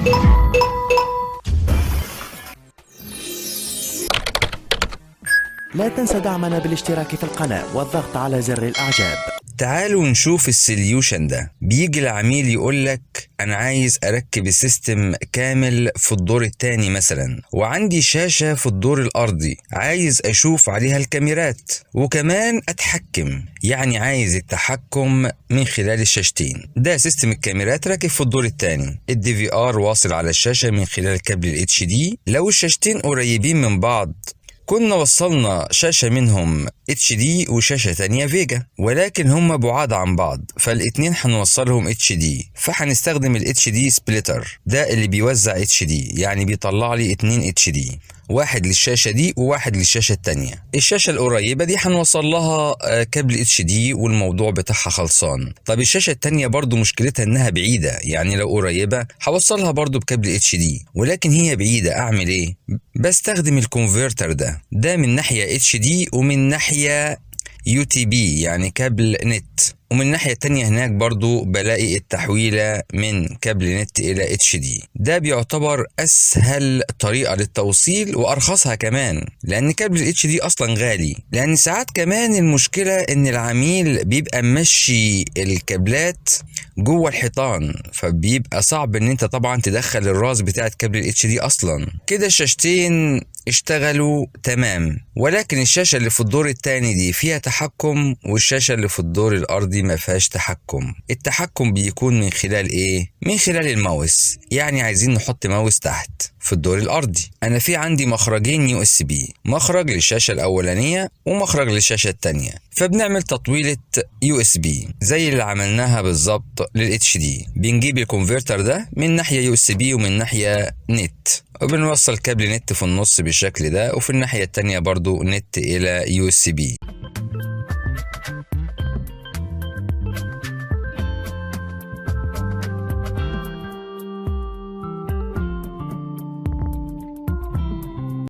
لا تنسى دعمنا بالاشتراك في القناة والضغط على زر الإعجاب. تعالوا نشوف السوليوشن ده. بيجي العميل يقولك أنا عايز أركب السيستم كامل في الدور التاني مثلا، وعندي شاشة في الدور الأرضي عايز أشوف عليها الكاميرات وكمان أتحكم، يعني عايز التحكم من خلال الشاشتين. ده سيستم الكاميرات راكب في الدور التاني، الDVR واصل على الشاشة من خلال كابل HD. لو الشاشتين قريبين من بعض كنا وصلنا شاشة منهم HD وشاشة تانية فيجا، ولكن هم بعاد عن بعض فالاتنين هنوصلهم HD، فهنستخدم ال HD سبليتر ده اللي بيوزع HD، يعني بيطلع لي 2 HD، واحد للشاشة دي وواحد للشاشة التانية. الشاشة القريبة دي هنوصل لها كابل HD والموضوع بتاعها خلصان. طب الشاشة التانية برضو مشكلتها انها بعيدة، يعني لو قريبة هوصلها برضو بكابل HD، ولكن هي بعيدة. اعمل ايه؟ بستخدم الكونفرتر ده من ناحية HD ومن ناحية UTB يعني كابل نت، ومن الناحية التانية هناك برضو بلاقي التحويلة من كابل نت إلى HD. ده بيعتبر أسهل طريقة للتوصيل وأرخصها كمان، لأن كابل HD أصلا غالي. لأن ساعات كمان المشكلة إن العميل بيبقى ممشي الكابلات جوه الحيطان، فبيبقى صعب إن أنت طبعا تدخل الراس بتاعت كابل HD أصلا. كده الشاشتين اشتغلوا تمام، ولكن الشاشة اللي في الدور التاني دي فيها تحكم، والشاشة اللي في الدور الأرضي ما فيهاش تحكم. التحكم بيكون من خلال ايه؟ من خلال الماوس. يعني عايزين نحط ماوس تحت في الدور الأرضي. أنا في عندي مخرجين USB، مخرج للشاشة الأولانية ومخرج للشاشة التانية، فبنعمل تطويلة USB زي اللي عملناها بالظبط للHD. بنجيب الكونفرتر ده من ناحية USB ومن ناحية نت، وبنوصل كابل نت في النص بالشكل ده، وفي الناحية التانية برضو نت إلى USB.